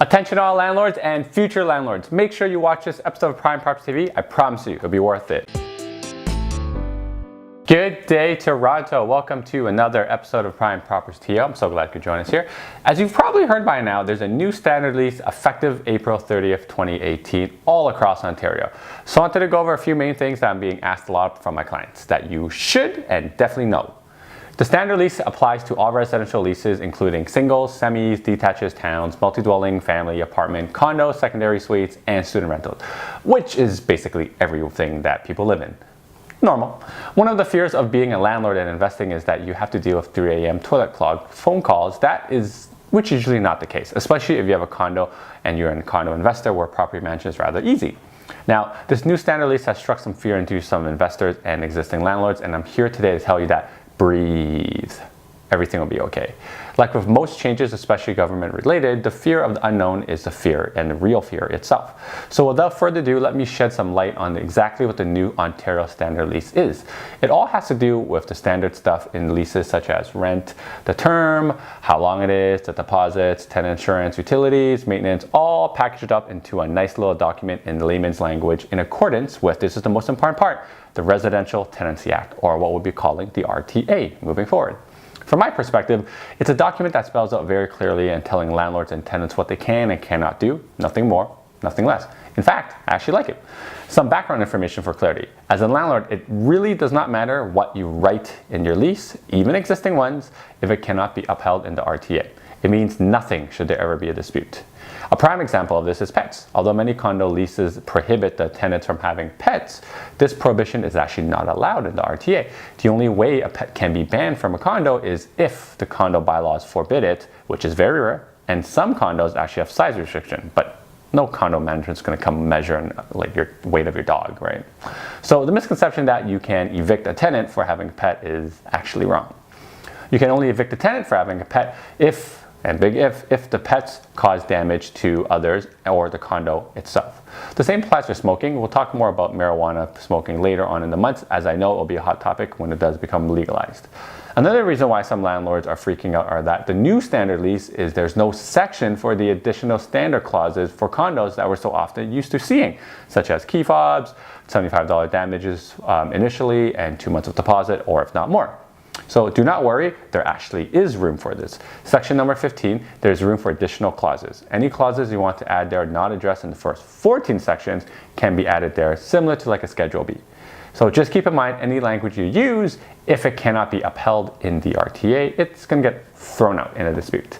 Attention all landlords and future landlords, make sure you watch this episode of Prime Property TV. I promise you, it'll be worth it. Good day, Toronto. Welcome to another episode of Prime Property TV. I'm so glad you could join us here. As you've probably heard by now, there's a new standard lease effective April 30th, 2018, all across Ontario. So I wanted to go over a few main things that I'm being asked a lot from my clients that you should and definitely know. The standard lease applies to all residential leases, including singles, semis, detaches, towns, multi-dwelling, family, apartment, condos, secondary suites, and student rentals, which is basically everything that people live in. Normal. One of the fears of being a landlord and investing is that you have to deal with 3 a.m. toilet clog phone calls. Which is usually not the case, especially if you have a condo and you're a condo investor where property management is rather easy. Now, this new standard lease has struck some fear into some investors and existing landlords, and I'm here today to tell you that breathe. Everything will be okay. Like with most changes, especially government related, the fear of the unknown is the fear and the real fear itself. So without further ado, let me shed some light on exactly what the new Ontario standard lease is. It all has to do with the standard stuff in leases such as rent, the term, how long it is, the deposits, tenant insurance, utilities, maintenance, all packaged up into a nice little document in layman's language in accordance with, this is the most important part, the Residential Tenancy Act, or what we'll be calling the RTA moving forward. From my perspective, it's a document that spells out very clearly and telling landlords and tenants what they can and cannot do, nothing more, nothing less. In fact, I actually like it. Some background information for clarity. As a landlord, it really does not matter what you write in your lease, even existing ones, if it cannot be upheld in the RTA. It means nothing should there ever be a dispute. A prime example of this is pets. Although many condo leases prohibit the tenants from having pets, this prohibition is actually not allowed in the RTA. The only way a pet can be banned from a condo is if the condo bylaws forbid it, which is very rare, and some condos actually have size restriction, but no condo manager is going to come measure like your weight of your dog, right? So the misconception that you can evict a tenant for having a pet is actually wrong. You can only evict a tenant for having a pet if the pets cause damage to others or the condo itself. The same applies for smoking. We'll talk more about marijuana smoking later on in the month, as I know it will be a hot topic when it does become legalized. Another reason why some landlords are freaking out are that the new standard lease is there's no section for the additional standard clauses for condos that we're so often used to seeing, such as key fobs, $75 damages initially, and 2 months of deposit, or if not more. So do not worry, there actually is room for this. Section number 15, there's room for additional clauses. Any clauses you want to add there not addressed in the first 14 sections can be added there, similar to like a Schedule B. So just keep in mind, any language you use, if it cannot be upheld in the RTA, it's going to get thrown out in a dispute.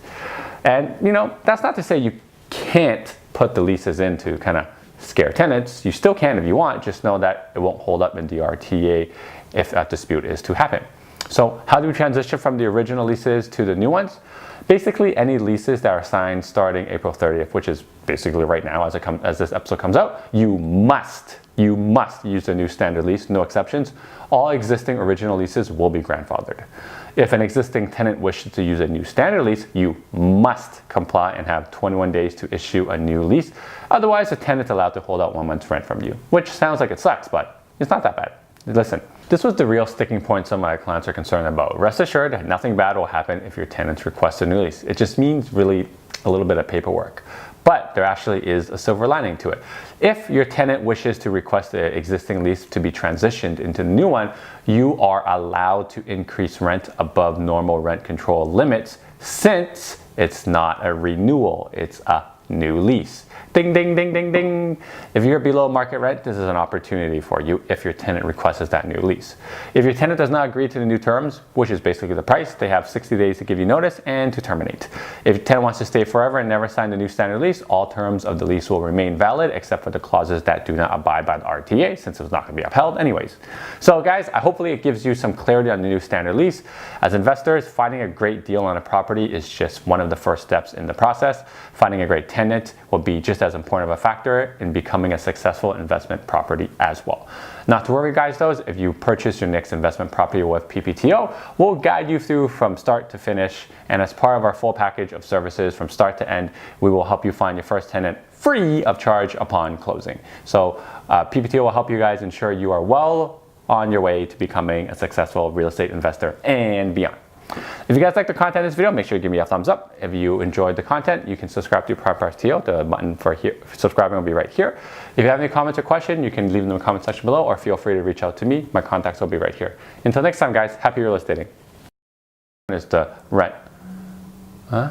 And that's not to say you can't put the leases in to kind of scare tenants. You still can if you want, just know that it won't hold up in the RTA if that dispute is to happen. So how do we transition from the original leases to the new ones? Basically, any leases that are signed starting April 30th, which is basically right now as this episode comes out, you must use the new standard lease, no exceptions. All existing original leases will be grandfathered. If an existing tenant wishes to use a new standard lease, you must comply and have 21 days to issue a new lease. Otherwise, the tenant's allowed to hold out 1 month's rent from you, which sounds like it sucks, but it's not that bad. Listen, this was the real sticking point some of my clients are concerned about. Rest assured, nothing bad will happen if your tenants request a new lease. It just means really a little bit of paperwork. But there actually is a silver lining to it. If your tenant wishes to request the existing lease to be transitioned into the new one, you are allowed to increase rent above normal rent control limits since it's not a renewal, it's a new lease. Ding, ding, ding, ding, ding. If you're below market rent, this is an opportunity for you if your tenant requests that new lease. If your tenant does not agree to the new terms, which is basically the price, they have 60 days to give you notice and to terminate. If your tenant wants to stay forever and never sign the new standard lease, all terms of the lease will remain valid except for the clauses that do not abide by the RTA, since it's not going to be upheld anyways. So guys, hopefully it gives you some clarity on the new standard lease. As investors, finding a great deal on a property is just one of the first steps in the process. Finding a great tenant will be just as important of a factor in becoming a successful investment property as well. Not to worry guys though, if you purchase your next investment property with PPTO, we'll guide you through from start to finish, and as part of our full package of services from start to end, we will help you find your first tenant free of charge upon closing. So PPTO will help you guys ensure you are well on your way to becoming a successful real estate investor and beyond. If you guys like the content of this video, make sure you give me a thumbs up. If you enjoyed the content, you can subscribe to Prime Properties TO. The button for here, subscribing will be right here. If you have any comments or questions, you can leave them in the comment section below, or feel free to reach out to me. My contacts will be right here. Until next time, guys, happy real estating. Is the rent. Huh?